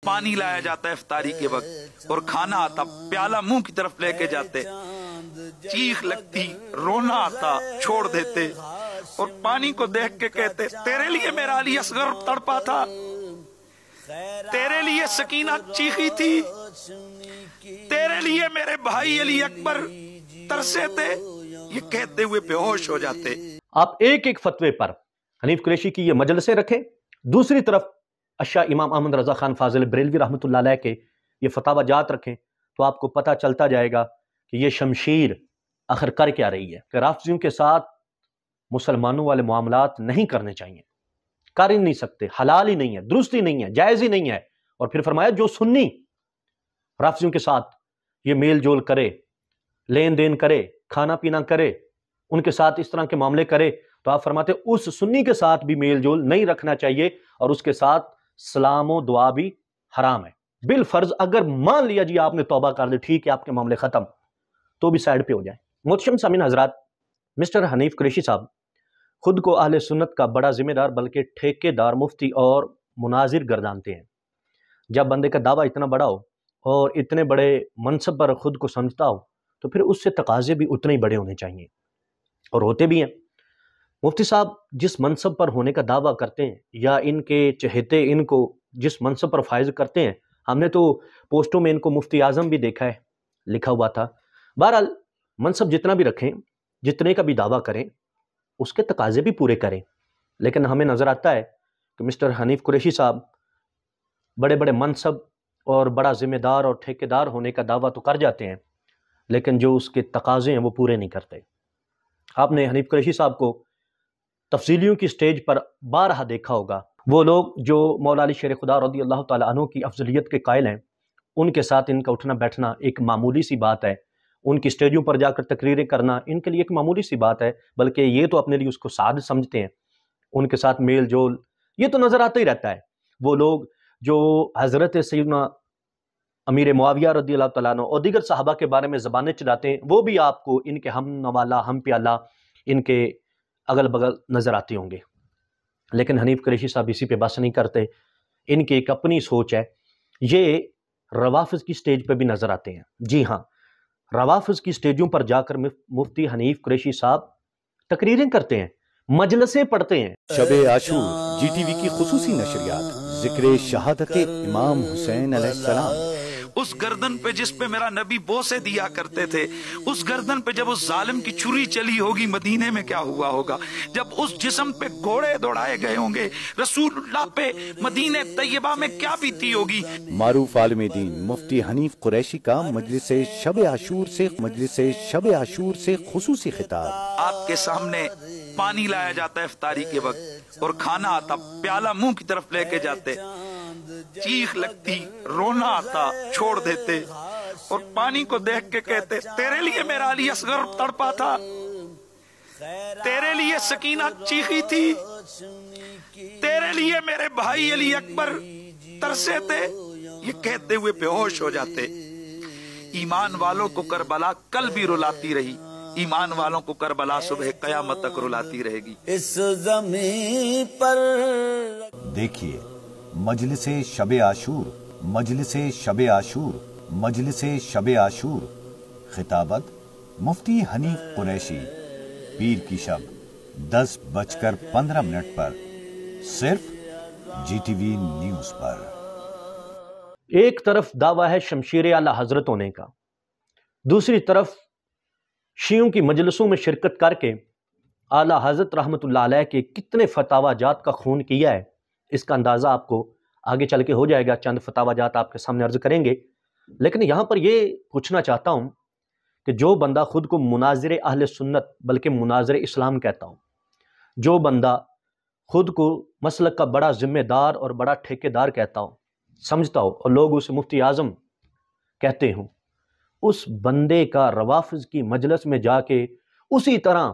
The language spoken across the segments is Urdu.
پانی لایا جاتا افطاری کے وقت اور کھانا آتا، پیالہ منہ کی طرف لے کے جاتے، چیخ لگتی، رونا آتا، چھوڑ دیتے اور پانی کو دیکھ کے کہتے تیرے لیے میرا علی اصغر تڑپا تھا، تیرے لیے سکینہ چیخی تھی، تیرے لیے میرے بھائی علی اکبر ترسے تھے، یہ کہتے ہوئے بے ہوش ہو جاتے۔ آپ ایک ایک فتوے پر حنیف قریشی کی یہ مجلسیں رکھیں، دوسری طرف اشیاء امام احمد رضا خان فاضل بریلوی رحمۃ اللہ علیہ کے یہ فتاوی جات رکھیں، تو آپ کو پتہ چلتا جائے گا کہ یہ شمشیر آخر کر کیا رہی ہے کہ رافضیوں کے ساتھ مسلمانوں والے معاملات نہیں کرنے چاہیے، کر ہی نہیں سکتے، حلال ہی نہیں ہے، درست ہی نہیں ہے، جائز ہی نہیں ہے۔ اور پھر فرمایا جو سنی رافضیوں کے ساتھ یہ میل جول کرے، لین دین کرے، کھانا پینا کرے، ان کے ساتھ اس طرح کے معاملے کرے، تو آپ فرماتے اس سنی کے ساتھ بھی میل جول نہیں رکھنا چاہیے اور اس کے ساتھ سلام و دعا بھی حرام ہے۔ بالفرض اگر مان لیا جی آپ نے توبہ کر لی، ٹھیک ہے آپ کے معاملے ختم، تو بھی سائیڈ پہ ہو جائیں۔ محترم سامعین حضرات، مسٹر حنیف قریشی صاحب خود کو اہل سنت کا بڑا ذمہ دار بلکہ ٹھیکے دار مفتی اور مناظر گردانتے ہیں۔ جب بندے کا دعویٰ اتنا بڑا ہو اور اتنے بڑے منصب پر خود کو سمجھتا ہو تو پھر اس سے تقاضے بھی اتنے ہی بڑے ہونے چاہیے، اور ہوتے بھی ہیں۔ مفتی صاحب جس منصب پر ہونے کا دعویٰ کرتے ہیں یا ان کے چہیتے ان کو جس منصب پر فائز کرتے ہیں، ہم نے تو پوسٹوں میں ان کو مفتی اعظم بھی دیکھا ہے لکھا ہوا تھا۔ بہرحال منصب جتنا بھی رکھیں، جتنے کا بھی دعویٰ کریں، اس کے تقاضے بھی پورے کریں، لیکن ہمیں نظر آتا ہے کہ مسٹر حنیف قریشی صاحب بڑے بڑے منصب اور بڑا ذمہ دار اور ٹھیکیدار ہونے کا دعویٰ تو کر جاتے ہیں، لیکن جو اس کے تقاضے ہیں وہ پورے نہیں کرتے۔ آپ نے حنیف قریشی صاحب کو تفضیلیوں کی سٹیج پر بارہا دیکھا ہوگا۔ وہ لوگ جو مولا علی شیر خدا رضی اللہ تعالیٰ عنہ کی افضلیت کے قائل ہیں، ان کے ساتھ ان کا اٹھنا بیٹھنا ایک معمولی سی بات ہے، ان کی سٹیجوں پر جا کر تقریریں کرنا ان کے لیے ایک معمولی سی بات ہے، بلکہ یہ تو اپنے لیے اس کو سعادت سمجھتے ہیں۔ ان کے ساتھ میل جول یہ تو نظر آتا ہی رہتا ہے۔ وہ لوگ جو حضرت سیدنا امیر معاویہ رضی اللہ تعالیٰ عنہ اور دیگر صحابہ کے بارے میں زبانیں چلاتے ہیں، وہ بھی آپ کو ان کے ہم نوالا ہم پیالہ ان کے اگل بغل نظر آتے ہوں گے، لیکن حنیف قریشی صاحب اسی پہ بس نہیں کرتے۔ ان کی ایک اپنی سوچ ہے، یہ روافض کی سٹیج پہ بھی نظر آتے ہیں۔ جی ہاں، روافض کی سٹیجوں پر جا کر مفتی حنیف قریشی صاحب تقریریں کرتے ہیں، مجلسیں پڑھتے ہیں۔ شب عاشور جی ٹی وی کی خصوصی نشریات، ذکر شہادت امام حسین علیہ السلام۔ اس گردن پہ جس پہ میرا نبی بوسے دیا کرتے تھے، اس گردن پہ جب اس ظالم کی چھری چلی ہوگی مدینے میں کیا ہوا ہوگا، جب اس جسم پہ گھوڑے دوڑائے گئے ہوں گے، رسول اللہ پہ مدینہ طیبہ میں کیا بیتی ہوگی۔ معروف عالم دین مفتی حنیف قریشی کا مجلس شب عاشور سے خصوصی خطاب۔ آپ کے سامنے پانی لایا جاتا ہے افطاری کے وقت اور کھانا آتا، پیالہ منہ کی طرف لے کے جاتے، چیخ لگتی، رونا آتا، چھوڑ دیتے اور پانی کو دیکھ کے کہتے تیرے لیے میرا علی اصغر تڑپا تھا، تیرے لیے سکینہ چیخی تھی، تیرے لیے میرے بھائی علی اکبر ترسے تھے، یہ کہتے ہوئے بے ہوش ہو جاتے۔ ایمان والوں کو کربلا کل بھی رلاتی رہی، ایمان والوں کو کربلا صبح قیامت تک رلاتی رہے گی۔ اس زمین پر دیکھیے مجلس شب عاشور خطابت مفتی حنیف قریشی، پیر کی شب 10:15 پر، صرف جی ٹی وی نیوز پر۔ ایک طرف دعویٰ ہے شمشیر اعلیٰ حضرت ہونے کا، دوسری طرف شیعوں کی مجلسوں میں شرکت کر کے اعلیٰ حضرت رحمۃ اللہ علیہ کے کتنے فتاوی جات کا خون کیا ہے، اس کا اندازہ آپ کو آگے چل کے ہو جائے گا۔ چند فتاوی جات آپ کے سامنے عرض کریں گے، لیکن یہاں پر یہ پوچھنا چاہتا ہوں کہ جو بندہ خود کو مناظر اہل سنت بلکہ مناظر اسلام کہتا ہو، جو بندہ خود کو مسلک کا بڑا ذمہ دار اور بڑا ٹھیکیدار کہتا ہو، سمجھتا ہو، اور لوگ اسے مفتی اعظم کہتے ہوں، اس بندے کا روافض کی مجلس میں جا کے اسی طرح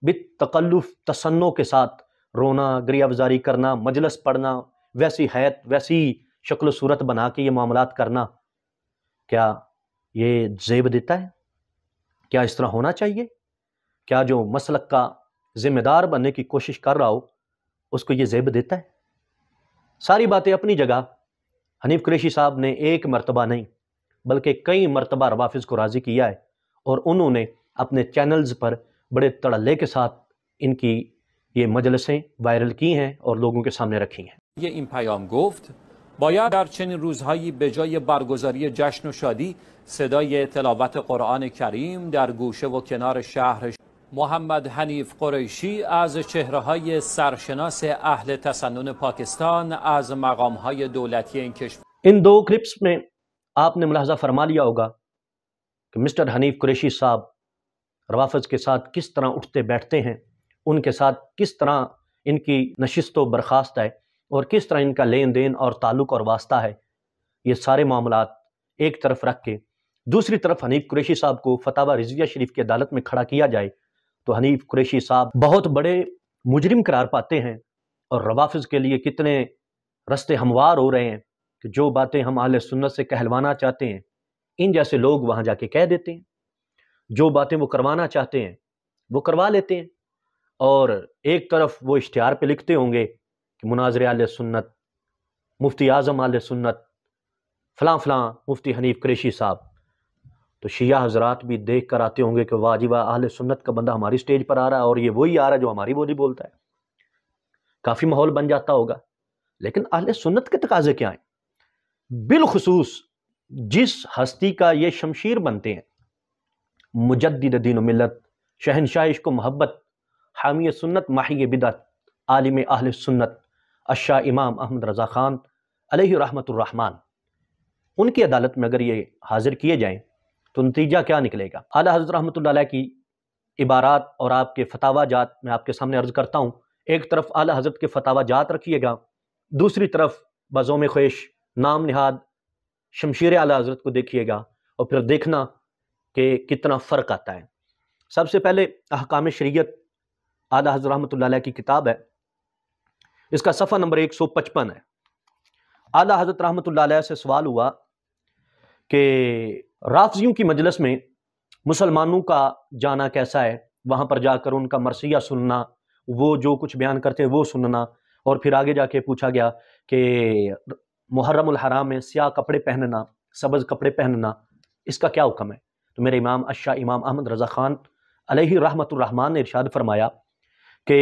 بالتکلف تصنع کے ساتھ رونا، گریہ وزاری کرنا، مجلس پڑھنا، ویسی حیت ویسی شکل و صورت بنا کے یہ معاملات کرنا، کیا یہ زیب دیتا ہے؟ کیا اس طرح ہونا چاہیے؟ کیا جو مسلک کا ذمہ دار بننے کی کوشش کر رہا ہو اس کو یہ زیب دیتا ہے؟ ساری باتیں اپنی جگہ، حنیف قریشی صاحب نے ایک مرتبہ نہیں بلکہ کئی مرتبہ روافظ کو راضی کیا ہے، اور انہوں نے اپنے چینلز پر بڑے تڑلے کے ساتھ ان کی یہ مجلسیں وائرل کی ہیں اور لوگوں کے سامنے رکھی ہیں۔ این پیام گفت باید در چنین روزهایی به جای برگزاری جشن و شادی صدای تلاوت قرآن کریم در گوشه و کنار شهر محمد حنیف قریشی از چهره‌های سرشناس اهل تسنن پاکستان از مقام‌های دولتی این کشور ان دو کلپس میں آپ نے ملاحظہ فرما لیا ہوگا کہ مسٹر حنیف قریشی صاحب روافظ کے ساتھ کس طرح اٹھتے بیٹھتے ہیں، ان کے ساتھ کس طرح ان کی نشست و برخاست ہے، اور کس طرح ان کا لین دین اور تعلق اور واسطہ ہے۔ یہ سارے معاملات ایک طرف رکھ کے دوسری طرف حنیف قریشی صاحب کو فتاوی رضویہ شریف کی عدالت میں کھڑا کیا جائے تو حنیف قریشی صاحب بہت بڑے مجرم قرار پاتے ہیں، اور روافظ کے لیے کتنے رستے ہموار ہو رہے ہیں کہ جو باتیں ہم اہل سنت سے کہلوانا چاہتے ہیں ان جیسے لوگ وہاں جا کے کہہ دیتے ہیں، جو باتیں وہ کروانا چاہتے ہیں وہ کروا لیتے ہیں، اور ایک طرف وہ اشتہار پہ لکھتے ہوں گے کہ مناظر اہل سنت، مفتی اعظم اہل سنت، فلاں فلاں مفتی حنیف قریشی صاحب، تو شیعہ حضرات بھی دیکھ کر آتے ہوں گے کہ واہ جی واہ، اہل سنت کا بندہ ہماری سٹیج پر آ رہا ہے اور یہ وہی آ رہا ہے جو ہماری بولی بولتا ہے۔ کافی ماحول بن جاتا ہوگا، لیکن اہل سنت کے تقاضے کیا ہیں؟ بالخصوص جس ہستی کا یہ شمشیر بنتے ہیں، مجدد دین و ملت، شہنشاہ عشق و محبت، حامی سنت، محی بدعت، عالم اہل سنت، الشاہ امام احمد رضا خان علیہ رحمت الرحمن، ان کی عدالت میں اگر یہ حاضر کیے جائیں تو نتیجہ کیا نکلے گا؟ اعلیٰ حضرت رحمۃ اللہ علیہ کی عبارات اور آپ کے فتاوی جات میں آپ کے سامنے عرض کرتا ہوں۔ ایک طرف اعلیٰ حضرت کے فتاوی جات رکھیے گا، دوسری طرف بزوم خیش نام نہاد شمشیر اعلیٰ حضرت کو دیکھیے گا، اور پھر دیکھنا کہ کتنا فرق آتا ہے۔ سب سے پہلے احکام شریعت اعلیٰ حضرت رحمۃ اللہ علیہ کی کتاب ہے، اس کا صفحہ نمبر 155 ہے۔ اعلیٰ حضرت رحمۃ اللہ علیہ سے سوال ہوا کہ رافضیوں کی مجلس میں مسلمانوں کا جانا کیسا ہے، وہاں پر جا کر ان کا مرثیہ سننا، وہ جو کچھ بیان کرتے ہیں وہ سننا، اور پھر آگے جا کے پوچھا گیا کہ محرم الحرام میں سیاہ کپڑے پہننا، سبز کپڑے پہننا، اس کا کیا حکم ہے؟ تو میرے امام الشاہ امام احمد رضا خان علیہ رحمت الرحمن نے ارشاد فرمایا کہ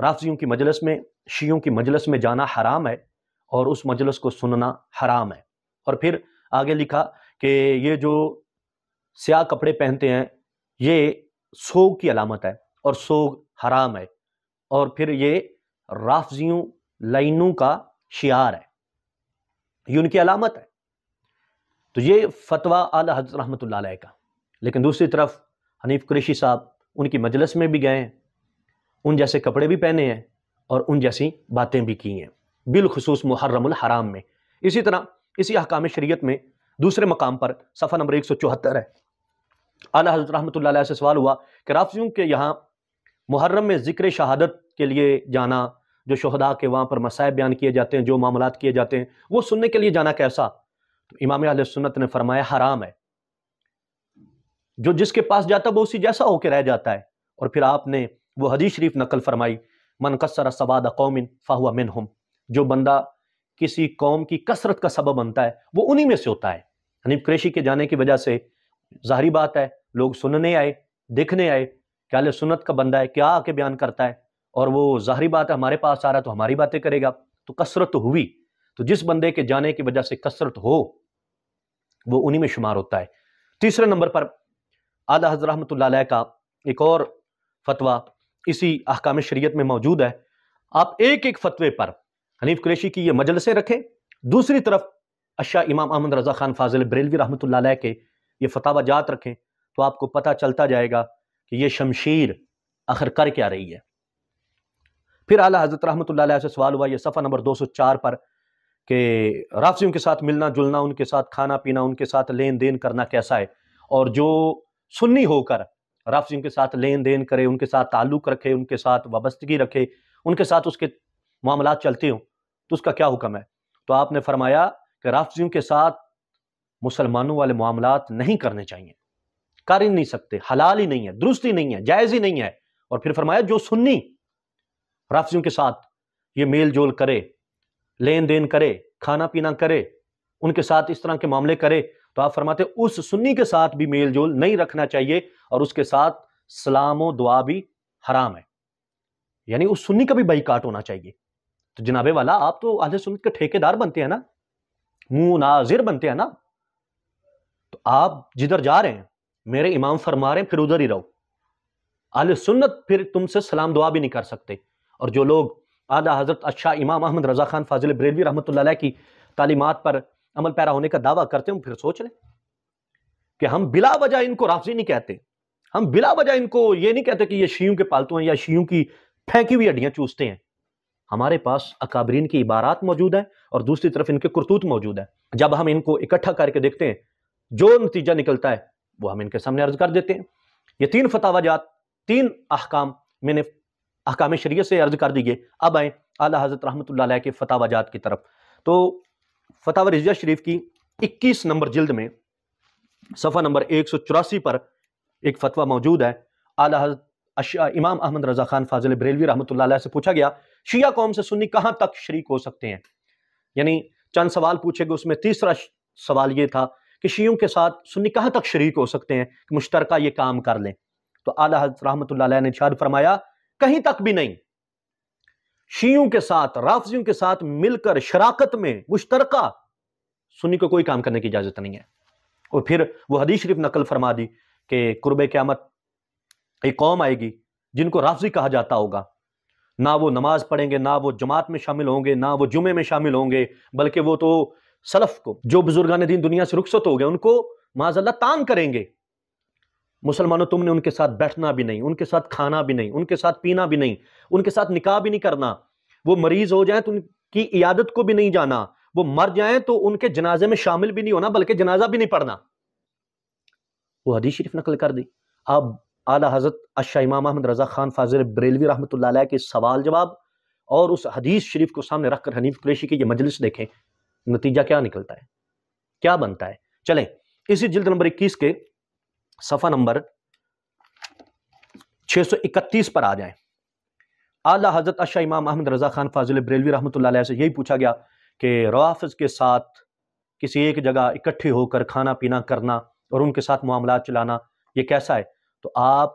رافضیوں کی مجلس میں، شیعوں کی مجلس میں جانا حرام ہے، اور اس مجلس کو سننا حرام ہے۔ اور پھر آگے لکھا کہ یہ جو سیاہ کپڑے پہنتے ہیں یہ سوگ کی علامت ہے، اور سوگ حرام ہے، اور پھر یہ رافضیوں لائنوں کا شعار ہے، یہ ان کی علامت ہے۔ تو یہ فتویٰ اعلیٰ حضرت رحمۃ اللہ علیہ کا۔ لیکن دوسری طرف حنیف قریشی صاحب ان کی مجلس میں بھی گئے ہیں، ان جیسے کپڑے بھی پہنے ہیں اور ان جیسی باتیں بھی کی ہیں، بالخصوص محرم الحرام میں۔ اسی طرح اسی احکام شریعت میں دوسرے مقام پر صفحہ نمبر 174 ہے۔ اعلیٰ حضرت رحمۃ اللہ علیہ سے سوال ہوا کہ رافضیوں کے یہاں محرم میں ذکر شہادت کے لیے جانا، جو شہداء کے وہاں پر مسائب بیان کیے جاتے ہیں، جو معاملات کیے جاتے ہیں، وہ سننے کے لیے جانا کیسا؟ تو امام اہل سنت نے فرمایا حرام ہے، جو جس کے پاس جاتا وہ اسی جیسا ہو کے رہ جاتا ہے۔ اور پھر آپ نے وہ حدیث شریف نقل فرمائی، من کسر سواد قوم فہو منہم، جو بندہ کسی قوم کی کثرت کا سبب بنتا ہے وہ انہی میں سے ہوتا ہے۔ حنیف قریشی کے جانے کی وجہ سے ظاہری بات ہے لوگ سننے آئے، دیکھنے آئے کہ اہل سنت کا بندہ ہے، کیا آ کے بیان کرتا ہے، اور وہ ظاہری بات ہے ہمارے پاس آ رہا ہے تو ہماری باتیں کرے گا، تو کثرت تو ہوئی۔ تو جس بندے کے جانے کی وجہ سے کثرت ہو وہ انہی میں شمار ہوتا ہے۔ تیسرے نمبر پر اعلیٰ حضرت رحمۃ اللہ علیہ کا ایک اور فتویٰ اسی احکام شریعت میں موجود ہے۔ آپ ایک ایک فتوے پر حنیف قریشی کی یہ مجلسیں رکھیں، دوسری طرف الشاہ امام احمد رضا خان فاضل بریلوی رحمۃ اللہ علیہ کے یہ فتاوی جات رکھیں، تو آپ کو پتہ چلتا جائے گا کہ یہ شمشیر آخر کر کیا رہی ہے۔ پھر اعلیٰ حضرت رحمۃ اللہ علیہ سے سوال ہوا، یہ صفحہ نمبر 204 پر، کہ رافضیوں کے ساتھ ملنا جلنا، ان کے ساتھ کھانا پینا، ان کے ساتھ لین دین کرنا کیسا ہے، اور جو سنی ہو کر رافضیوں کے ساتھ لین دین کرے، ان کے ساتھ تعلق رکھے، ان کے ساتھ وابستگی رکھے، ان کے ساتھ اس کے معاملات چلتے ہوں، تو اس کا کیا حکم ہے؟ تو آپ نے فرمایا کہ رافضیوں کے ساتھ مسلمانوں والے معاملات نہیں کرنے چاہیے، کر ہی نہیں سکتے، حلال ہی نہیں ہے، درست ہی نہیں ہے، جائز ہی نہیں ہے۔ اور پھر فرمایا جو سنی رافضیوں کے ساتھ یہ میل جول کرے، لین دین کرے، کھانا پینا کرے، ان کے ساتھ اس طرح کے معاملے کرے تو آپ فرماتے اس سنی کے ساتھ بھی میل جول نہیں رکھنا چاہیے اور اس کے ساتھ سلام و دعا بھی حرام ہے، یعنی اس سنی کا بھی بائیکاٹ ہونا چاہیے۔ تو جناب والا آپ تو اہل سنت کے ٹھیکیدار بنتے ہیں نا، مناظر بنتے ہیں نا، تو آپ جدھر جا رہے ہیں میرے امام فرما رہے ہیں پھر ادھر ہی رہو۔ اہل سنت پھر تم سے سلام دعا بھی نہیں کر سکتے، اور جو لوگ اعلیٰ حضرت الشاہ امام احمد رضا خان فاضل بریلوی رحمۃ اللہ علیہ کی تعلیمات پر عمل پیرا ہونے کا دعویٰ کرتے ہیں، پھر سوچ لیں کہ ہم بلا وجہ ان کو رافضی نہیں کہتے، ہم بلا وجہ ان کو یہ نہیں کہتے کہ یہ شیعوں کے پالتو ہیں یا شیعوں کی پھینکی ہوئی ہڈیاں چوستے ہیں۔ ہمارے پاس اکابرین کی عبارات موجود ہیں اور دوسری طرف ان کے کرتوت موجود ہیں۔ جب ہم ان کو اکٹھا کر کے دیکھتے ہیں جو نتیجہ نکلتا ہے وہ ہم ان کے سامنے عرض کر دیتے ہیں۔ یہ 3 فتاوی جات، 3 احکام میں نے احکام شریعت سے عرض کر دیے۔ اب آئیں اعلیٰ حضرت رحمۃ اللہ علیہ کے فتاوی جات کی طرف۔ تو فتاوی رضویہ شریف کی 21 نمبر جلد میں صفحہ نمبر 184 پر ایک فتویٰ موجود ہے۔ اعلیٰ حضرت امام احمد رضا خان فاضل بریلوی رحمۃ اللہ علیہ سے پوچھا گیا شیعہ قوم سے سنی کہاں تک شریک ہو سکتے ہیں، یعنی چند سوال پوچھے گئے، اس میں تیسرا سوال یہ تھا کہ شیعوں کے ساتھ سنی کہاں تک شریک ہو سکتے ہیں کہ مشترکہ یہ کام کر لیں۔ تو اعلیٰ حضرت رحمۃ اللہ علیہ نے ارشاد فرمایا کہیں تک بھی نہیں، شیعوں کے ساتھ رافضیوں کے ساتھ مل کر شراکت میں مشترکہ سنی کو کوئی کام کرنے کی اجازت نہیں ہے۔ اور پھر وہ حدیث شریف نقل فرما دی کہ قرب قیامت ایک قوم آئے گی جن کو رافضی کہا جاتا ہوگا، نہ وہ نماز پڑھیں گے، نہ وہ جماعت میں شامل ہوں گے، نہ وہ جمعے میں شامل ہوں گے، بلکہ وہ تو سلف کو جو بزرگان دین دنیا سے رخصت ہو گئے ان کو معاذ اللہ تان کریں گے۔ مسلمانوں تم نے ان کے ساتھ بیٹھنا بھی نہیں، ان کے ساتھ کھانا بھی نہیں، ان کے ساتھ پینا بھی نہیں، ان کے ساتھ نکاح بھی نہیں کرنا، وہ مریض ہو جائیں تو ان کی عیادت کو بھی نہیں جانا، وہ مر جائیں تو ان کے جنازے میں شامل بھی نہیں ہونا بلکہ جنازہ بھی نہیں پڑھنا۔ وہ حدیث شریف نقل کر دی۔ اب اعلیٰ حضرت الشاہ امام احمد رضا خان فاضل بریلوی رحمۃ اللہ علیہ کے سوال جواب اور اس حدیث شریف کو سامنے رکھ کر حنیف قریشی کی یہ مجلس دیکھیں، نتیجہ کیا نکلتا ہے، کیا بنتا ہے۔ چلیں اسی جلد نمبر 21 کے صفحہ نمبر 631 پر آ جائیں۔ اعلیٰ حضرت الشاہ امام احمد رضا خان فاضل بریلوی رحمۃ اللہ علیہ سے یہی پوچھا گیا کہ روافض کے ساتھ کسی ایک جگہ اکٹھے ہو کر کھانا پینا کرنا اور ان کے ساتھ معاملات چلانا یہ کیسا ہے؟ تو آپ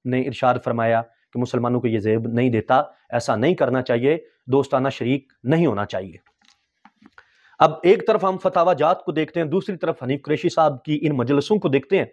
نے ارشاد فرمایا کہ مسلمانوں کو یہ زیب نہیں دیتا، ایسا نہیں کرنا چاہیے، دوستانہ شریک نہیں ہونا چاہیے۔ اب ایک طرف ہم فتاوی جات کو دیکھتے ہیں، دوسری طرف حنیف قریشی صاحب کی ان مجلسوں کو دیکھتے ہیں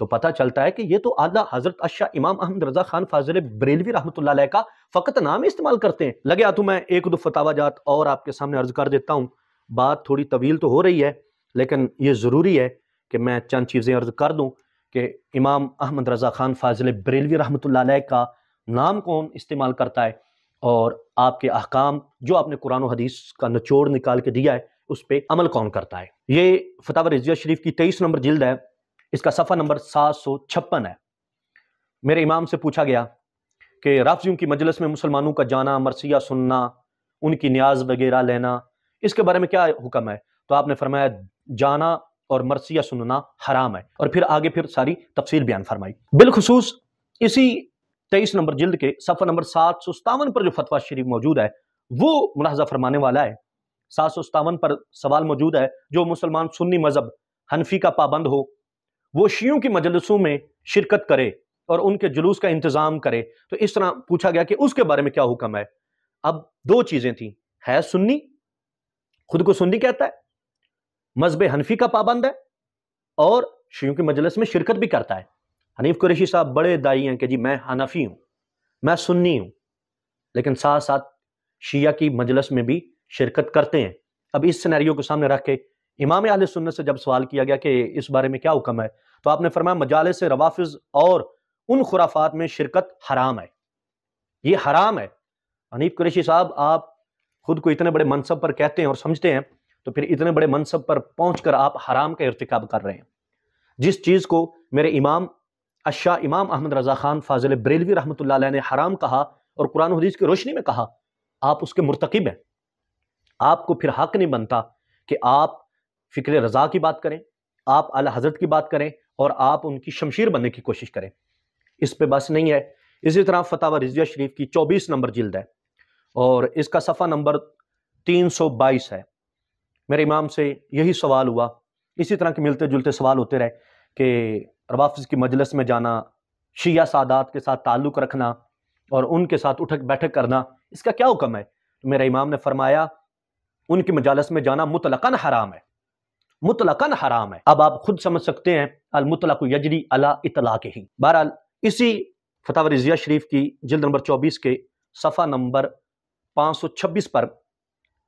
تو پتہ چلتا ہے کہ یہ تو اعلیٰ حضرت الشاہ امام احمد رضا خان فاضل بریلوی رحمۃ اللہ علیہ کا فقط نام استعمال کرتے ہیں۔ لگیا تو میں 1-2 فتاوی جات اور آپ کے سامنے عرض کر دیتا ہوں، بات تھوڑی طویل تو ہو رہی ہے لیکن یہ ضروری ہے کہ میں چند چیزیں عرض کر دوں کہ امام احمد رضا خان فاضل بریلوی رحمۃ اللہ علیہ کا نام کون استعمال کرتا ہے اور آپ کے احکام جو آپ نے قرآن و حدیث کا نچوڑ نکال کے دیا ہے اس پہ عمل کون کرتا ہے۔ یہ فتاوی رضویہ شریف کی 23 نمبر جلد ہے، اس کا صفحہ نمبر 756 ہے۔ میرے امام سے پوچھا گیا کہ رافضیوں کی مجلس میں مسلمانوں کا جانا، مرثیہ سننا، ان کی نیاز وغیرہ لینا، اس کے بارے میں کیا حکم ہے؟ تو آپ نے فرمایا جانا اور مرثیہ سننا حرام ہے، اور پھر آگے پھر ساری تفصیل بیان فرمائی۔ بالخصوص اسی 23 نمبر جلد کے صفحہ نمبر 757 پر جو فتویٰ شریف موجود ہے وہ ملاحظہ فرمانے والا ہے۔ 757 پر سوال موجود ہے جو مسلمان سنی مذہب حنفی کا پابند ہو وہ شیعوں کی مجلسوں میں شرکت کرے اور ان کے جلوس کا انتظام کرے، تو اس طرح پوچھا گیا کہ اس کے بارے میں کیا حکم ہے۔ اب 2 چیزیں تھیں، ہے سنی، خود کو سنی کہتا ہے، مذہب حنفی کا پابند ہے اور شیعوں کی مجلس میں شرکت بھی کرتا ہے۔ حنیف قریشی صاحب بڑے دائی ہیں کہ جی میں حنفی ہوں، میں سنی ہوں، لیکن ساتھ ساتھ شیعہ کی مجلس میں بھی شرکت کرتے ہیں۔ اب اس سینیریو کو سامنے رکھ کے امام اہل سنت سے جب سوال کیا گیا کہ اس بارے میں کیا حکم ہے تو آپ نے فرمایا مجالس روافض اور ان خرافات میں شرکت حرام ہے، یہ حرام ہے۔ حنیف قریشی صاحب آپ خود کو اتنے بڑے منصب پر کہتے ہیں اور سمجھتے ہیں، تو پھر اتنے بڑے منصب پر پہنچ کر آپ حرام کا ارتکاب کر رہے ہیں۔ جس چیز کو میرے امام الشاہ امام احمد رضا خان فاضل بریلوی رحمۃ اللہ علیہ نے حرام کہا اور قرآن و حدیث کی روشنی میں کہا، آپ اس کے مرتکب ہیں۔ آپ کو پھر حق نہیں بنتا کہ آپ فکر رضا کی بات کریں، آپ اعلیٰ حضرت کی بات کریں اور آپ ان کی شمشیر بننے کی کوشش کریں، اس پہ بس نہیں ہے۔ اسی طرح فتاوی رضویہ شریف کی 24 نمبر جلد ہے اور اس کا صفحہ نمبر 322 ہے۔ میرے امام سے یہی سوال ہوا، اسی طرح کے ملتے جلتے سوال ہوتے رہے کہ روافظ کی مجلس میں جانا، شیعہ سادات کے ساتھ تعلق رکھنا اور ان کے ساتھ اٹھک بیٹھک کرنا، اس کا کیا حکم ہے؟ تو میرے امام نے فرمایا ان کی مجالس میں جانا مطلقاً حرام ہے، مطلقاً حرام ہے۔ اب آپ خود سمجھ سکتے ہیں، المطلق یجری علی اطلاقہ ہی۔ بہرحال اسی فتاوی رضیہ شریف کی جلد نمبر 24 کے صفحہ نمبر 526 پر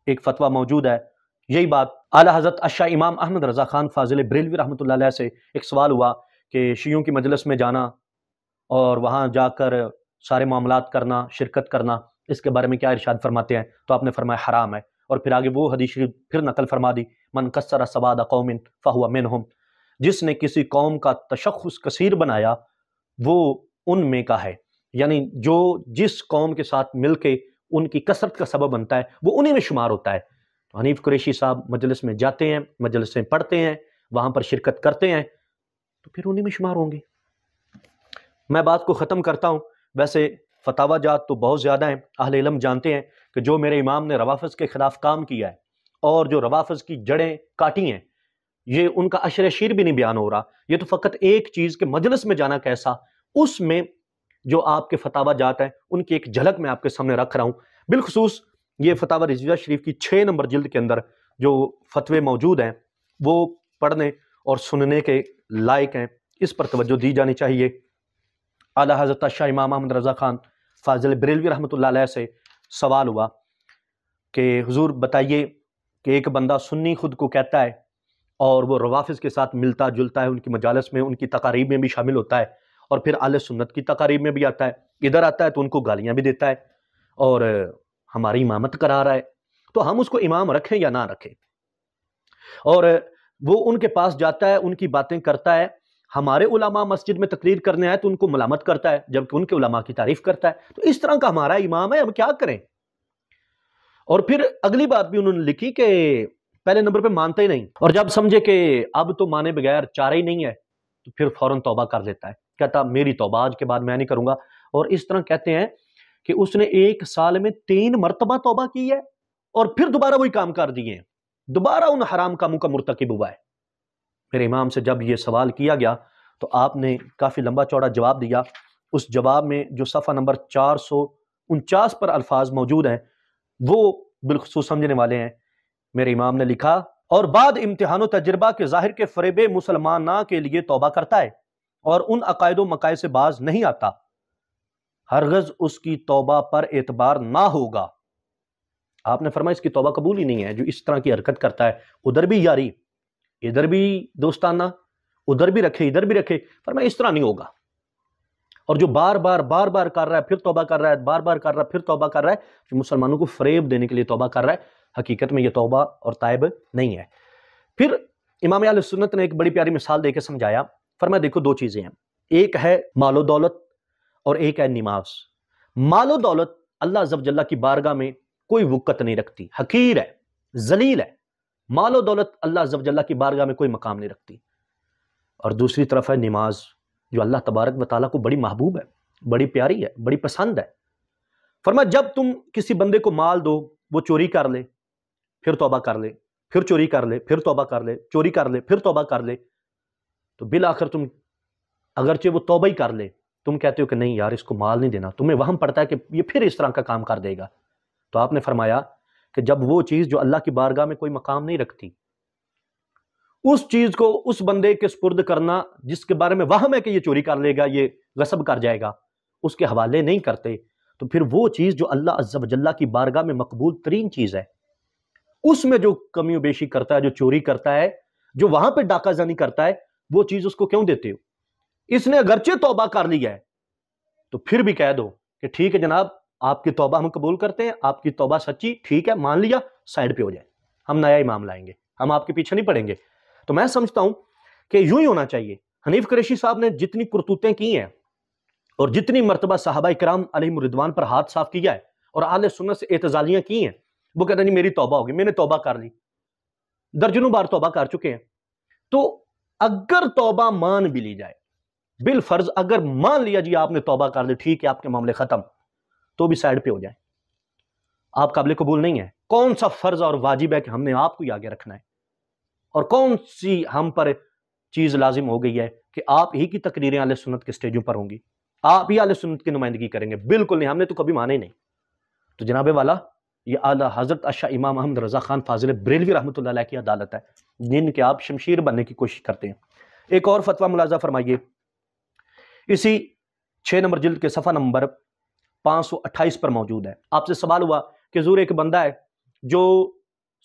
ایک فتویٰ موجود ہے، یہی بات اعلیٰ حضرت الشاہ امام احمد رضا خان فاضل بریلوی رحمۃ اللہ علیہ سے ایک سوال ہوا کہ شیعوں کی مجلس میں جانا اور وہاں جا کر سارے معاملات کرنا، شرکت کرنا، اس کے بارے میں کیا ارشاد فرماتے ہیں؟ تو آپ نے فرمایا حرام ہے، اور پھر آگے وہ حدیث شریف پھر نقل فرما دی، من کسر سواد قوم فہو منہم، جس نے کسی قوم کا تشخص کثیر بنایا وہ ان میں کا ہے، یعنی جو جس قوم کے ساتھ مل کے ان کی کثرت کا سبب بنتا ہے وہ انہی میں شمار ہوتا ہے۔ تو حنیف قریشی صاحب مجلس میں جاتے ہیں، مجلس میں پڑھتے ہیں، وہاں پر شرکت کرتے ہیں، تو پھر انہی میں شمار ہوں گے۔ میں بات کو ختم کرتا ہوں۔ ویسے فتاوی جات تو بہت زیادہ ہیں، اہل علم جانتے ہیں کہ جو میرے امام نے روافظ کے خلاف کام کیا ہے اور جو روافظ کی جڑیں کاٹی ہیں، یہ ان کا عشر شیر بھی نہیں بیان ہو رہا، یہ تو فقط ایک چیز کہ مجلس میں جانا کیسا، اس میں جو آپ کے فتاوی جات ہیں ان کی ایک جھلک میں آپ کے سامنے رکھ رہا ہوں۔ بالخصوص یہ فتاوی رضیہ شریف کی 6 نمبر جلد کے اندر جو فتوے موجود ہیں وہ پڑھنے اور سننے کے لائق ہیں، اس پر توجہ دی جانی چاہیے۔ اعلیٰ حضرت شاہ امام احمد رضا خان فاضل بریلوی رحمۃ اللہ علیہ سے سوال ہوا کہ حضور بتائیے کہ ایک بندہ سنی خود کو کہتا ہے اور وہ روافظ کے ساتھ ملتا جلتا ہے، ان کی مجالس میں ان کی تقاریب میں بھی شامل ہوتا ہے، اور پھر اہل سنت کی تقاریب میں بھی آتا ہے، ادھر آتا ہے تو ان کو گالیاں بھی دیتا ہے اور ہماری امامت کرا رہا ہے، تو ہم اس کو امام رکھیں یا نہ رکھیں؟ اور وہ ان کے پاس جاتا ہے، ان کی باتیں کرتا ہے، ہمارے علماء مسجد میں تقریر کرنے آئے تو ان کو ملامت کرتا ہے جبکہ ان کے علماء کی تعریف کرتا ہے، تو اس طرح کا ہمارا امام ہے، ہم کیا کریں؟ اور پھر اگلی بات بھی انہوں نے لکھی کہ پہلے نمبر پہ مانتے ہی نہیں، اور جب سمجھے کہ اب تو مانے بغیر چارہ ہی نہیں ہے تو پھر فوراً توبہ کر لیتا ہے، کہتا میری توبہ آج کے بعد میں نہیں کروں گا۔ اور اس طرح کہتے ہیں کہ اس نے 1 سال میں 3 مرتبہ توبہ کی ہے اور پھر دوبارہ وہی کام کر دیے ہیں، دوبارہ ان حرام کاموں کا مرتکب ہوا ہے۔ میرے امام سے جب یہ سوال کیا گیا تو آپ نے کافی لمبا چوڑا جواب دیا۔ اس جواب میں جو صفحہ نمبر 449 پر الفاظ موجود ہیں وہ بالخصوص سمجھنے والے ہیں۔ میرے امام نے لکھا، اور بعد امتحان و تجربہ کے ظاہر کے فریب مسلمانہ کے لیے توبہ کرتا ہے اور ان عقائد و مقائد سے باز نہیں آتا، ہرگز اس کی توبہ پر اعتبار نہ ہوگا۔ آپ نے فرمایا اس کی توبہ قبول ہی نہیں ہے جو اس طرح کی حرکت کرتا ہے، ادھر بھی یاری، ادھر بھی دوستانہ، ادھر بھی رکھے ادھر بھی رکھے، فرمایا اس طرح نہیں ہوگا۔ اور جو بار بار کر رہا ہے پھر توبہ کر رہا ہے، بار بار کر رہا ہے پھر توبہ کر رہا ہے، جو مسلمانوں کو فریب دینے کے لیے توبہ کر رہا ہے، حقیقت میں یہ توبہ اور تائب نہیں ہے۔ پھر امام اہل سنت نے ایک بڑی پیاری مثال دے کے سمجھایا، فرمایا دیکھو 2 چیزیں ہیں، ایک ہے مال و دولت اور ایک ہے نماز۔ مال و دولت اللہ عز و جل کی بارگاہ میں کوئی وقت نہیں رکھتی، حقیر ہے، ذلیل ہے، مال و دولت اللہ عز و جل کی بارگاہ میں کوئی مقام نہیں رکھتی۔ اور دوسری طرف ہے نماز، جو اللہ تبارک و تعالیٰ کو بڑی محبوب ہے، بڑی پیاری ہے، بڑی پسند ہے۔ فرمایا جب تم کسی بندے کو مال دو، وہ چوری کر لے پھر توبہ کر لے، پھر چوری کر لے پھر توبہ کر لے، چوری کر لے پھر توبہ کر لے، تو بالآخر تم اگرچہ وہ توبہ ہی کر لے، تم کہتے ہو کہ نہیں یار اس کو مال نہیں دینا، تمہیں وہم پڑتا ہے کہ یہ پھر اس طرح کا کام کر دے گا۔ تو آپ نے فرمایا کہ جب وہ چیز جو اللہ کی بارگاہ میں کوئی مقام نہیں رکھتی، اس چیز کو اس بندے کے سپرد کرنا جس کے بارے میں وہم ہے کہ یہ چوری کر لے گا، یہ غصب کر جائے گا، اس کے حوالے نہیں کرتے، تو پھر وہ چیز جو اللہ عز و جل کی بارگاہ میں مقبول ترین چیز ہے، اس میں جو کمی و بیشی کرتا ہے، جو چوری کرتا ہے، جو وہاں پہ ڈاکہ زنی کرتا ہے، وہ چیز اس کو کیوں دیتے ہو؟ اس نے اگرچہ توبہ کر لی ہے تو پھر بھی کہہ دو کہ ٹھیک ہے جناب، آپ کی توبہ ہم قبول کرتے ہیں، آپ کی توبہ سچی، ٹھیک ہے مان لیا، سائڈ پہ ہو جائے، ہم نیا امام لائیں گے، ہم آپ کے پیچھے نہیں پڑیں گے۔ تو میں سمجھتا ہوں کہ یوں ہی ہونا چاہیے۔ حنیف قریشی صاحب نے جتنی کرتوتیں کی ہیں اور جتنی مرتبہ صحابہ کرام علیہم الرضوان پر ہاتھ صاف کیا ہے اور اہل سنت سے اعتزالیاں کی ہیں، وہ کہتے ہیں نہیں میری توبہ ہوگی، میں نے توبہ کر لی، درجنوں بار توبہ کر چکے ہیں۔ تو اگر توبہ مان بھی لی جائے، بالفرض اگر مان لیا جی آپ نے توبہ کر لی، ٹھیک ہے آپ کے معاملے ختم، تو بھی سائڈ پہ ہو جائیں، آپ قابل قبول نہیں ہے؟ کون سا فرض اور واجب ہے کہ ہم نے آپ کو آگے رکھنا ہے؟ اور کون سی ہم پر چیز لازم ہو گئی ہے کہ آپ ہی کی تقریریں اہل سنت کے سٹیجوں پر ہوں گی، آپ ہی اہل سنت کی نمائندگی کریں گے؟ بالکل نہیں، ہم نے تو کبھی مانے نہیں۔ تو جناب والا، یہ اعلیٰ حضرت اشا امام احمد رضا خان فاضل بریلوی رحمۃ اللہ علیہ کی عدالت ہے، جن کے آپ شمشیر بننے کی کوشش کرتے ہیں۔ ایک اور فتویٰ ملاحظہ فرمائیے، اسی 6 نمبر جلد کے صفحہ نمبر 528 پر موجود ہے۔ آپ سے سوال ہوا کہ حضور ایک بندہ ہے جو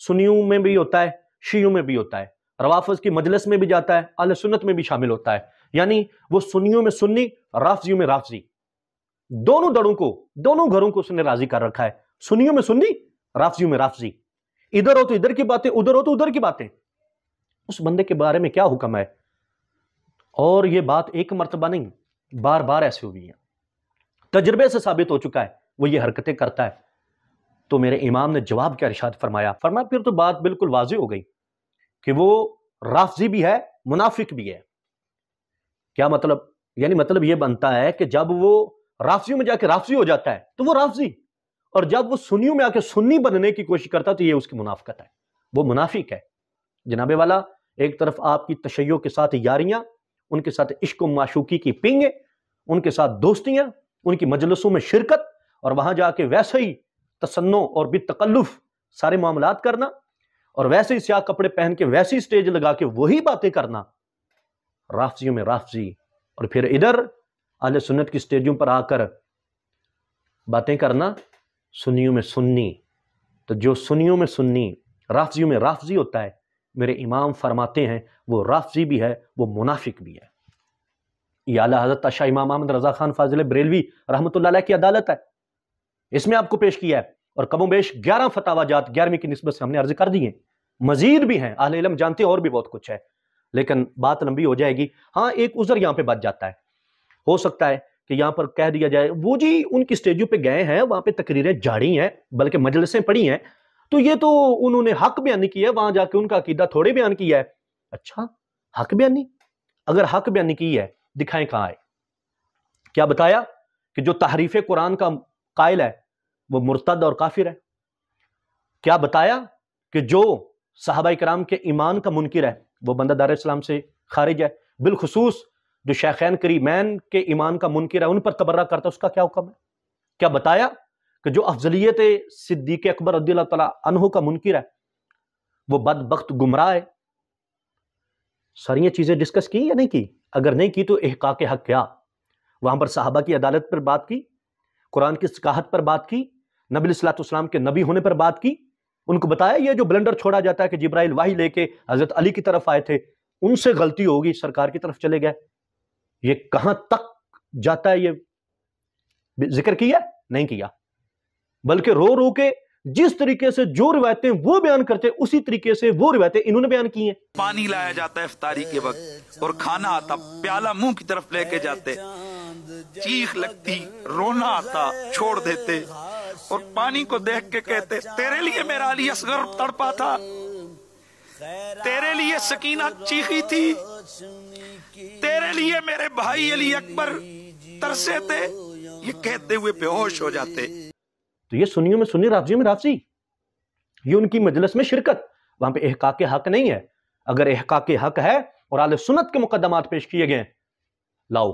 سنیوں میں بھی ہوتا ہے، شیعوں میں بھی ہوتا ہے، روافض کی مجلس میں بھی جاتا ہے، اہل سنت میں بھی شامل ہوتا ہے، یعنی وہ سنیوں میں سنی، رافضیوں میں رافضی، دونوں دڑوں کو، دونوں گھروں کو اس نے راضی کر رکھا ہے، سنیوں میں سنی، رافضیوں میں رافضی، ادھر ہو تو ادھر کی باتیں، ادھر ہو تو ادھر کی باتیں۔ اس بندے کے بارے میں کیا حکم ہے؟ اور یہ بات ایک مرتبہ نہیں، بار بار ایسے ہوئی ہے، تجربے سے ثابت ہو چکا ہے وہ یہ حرکتیں کرتا ہے۔ تو میرے امام نے جواب کیا ارشاد فرمایا؟ فرمایا پھر تو بات بالکل واضح ہو گئی کہ وہ رافضی بھی ہے، منافق بھی ہے۔ کیا مطلب؟ یعنی مطلب یہ بنتا ہے کہ جب وہ رافضیوں میں جا کے رافضی ہو جاتا ہے تو وہ رافضی، اور جب وہ سنیوں میں آ کے سنی بننے کی کوشش کرتا ہے تو یہ اس کی منافقت ہے، وہ منافق ہے۔ جناب والا، ایک طرف آپ کی تشیع کے ساتھ یاریاں، ان کے ساتھ عشق و معشوقی کی پنگیں، ان کے ساتھ دوستیاں، ان کی مجلسوں میں شرکت، اور وہاں جا کے ویسے ہی تصنع اور بالتکلف سارے معاملات کرنا، اور ویسے ہی سیاہ کپڑے پہن کے ویسے ہی سٹیج لگا کے وہی باتیں کرنا، رافضیوں میں رافضی، اور پھر ادھر اہل سنت کی سٹیجوں پر آ کر باتیں کرنا سنیوں میں سنی۔ تو جو سنیوں میں سنی، رافضیوں میں رافضی ہوتا ہے، میرے امام فرماتے ہیں وہ رافضی بھی ہے، وہ منافق بھی ہے۔ یہ اعلیٰ حضرت اشا امام احمد رضا خان فاضل بریلوی رحمۃ اللہ علیہ کی عدالت ہے، اس میں آپ کو پیش کیا ہے، اور کم و بیش 11 فتاوی جات 11ویں کی نسبت سے ہم نے عرض کر دی ہیں، مزید بھی ہیں، اہل علم جانتے ہیں اور بھی بہت کچھ ہے، لیکن بات لمبی ہو جائے گی۔ ہاں ایک عذر یہاں پہ بچ جاتا ہے، ہو سکتا ہے کہ یہاں پر کہہ دیا جائے وہ جی ان کی سٹیجوں پہ گئے ہیں، وہاں پہ تقریریں جاری ہیں، بلکہ مجلسیں پڑھی ہیں، تو یہ تو انہوں نے حق بیان نہیں کیا ہے، وہاں جا کے ان کا عقیدہ تھوڑے بیان کیا ہے۔ اچھا، حق بیانی؟ اگر حق بیانی کی ہے دکھائیں کہاں ہے؟ کیا بتایا کہ جو تحریف قرآن کا قائل ہے وہ مرتد اور کافر ہے؟ کیا بتایا کہ جو صحابہ کرام کے ایمان کا منکر ہے وہ بندہ دار اسلام سے خارج ہے؟ بالخصوص جو شیخین کریمین کے ایمان کا منکر ہے، ان پر تبرہ کرتا ہے، اس کا کیا حکم ہے؟ کیا بتایا کہ جو افضلیت صدیق اکبر رضی اللہ تعالیٰ عنہ کا منکر ہے وہ بدبخت گمراہ ہے؟ ساری یہ چیزیں ڈسکس کی یا نہیں کی؟ اگر نہیں کی تو احقاق حق کیا؟ وہاں پر صحابہ کی عدالت پر بات کی، قرآن کی ثقافت پر بات کی، نبی علیہ الصلوۃ والسلام کے نبی ہونے پر بات کی، ان کو بتایا یہ جو بلنڈر چھوڑا جاتا ہے کہ جبرائیل وحی لے کے حضرت علی کی طرف آئے تھے، ان سے غلطی ہوگی، سرکار کی طرف چلے گئے، یہ کہاں تک جاتا ہے؟ یہ ذکر کیا؟ نہیں کیا، بلکہ رو رو کے جس طریقے سے جو روایتیں وہ بیان کرتے اسی طریقے سے وہ روایتیں انہوں نے بیان کی ہیں۔ پانی لایا جاتا ہے افطاری کے وقت اور کھانا آتا، پیالہ منہ کی طرف لے کے جاتے، چیخ لگتی، رونا آتا، چھوڑ دیتے، اور پانی کو دیکھ کے کہتے تیرے لیے میرا علی اصغر تڑپا تھا، تیرے لیے سکینہ چیخی تھی، تیرے لیے میرے بھائی علی اکبر ترسے تھے، یہ کہتے ہوئے بے ہوش ہو جاتے۔ تو یہ سنیوں میں سنی، رافضیوں میں رافضی، یہ ان کی مجلس میں شرکت، وہاں پہ احقاق حق نہیں ہے۔ اگر احقاق حق ہے اور اہل سنت کے مقدمات پیش کیے گئے، لاؤ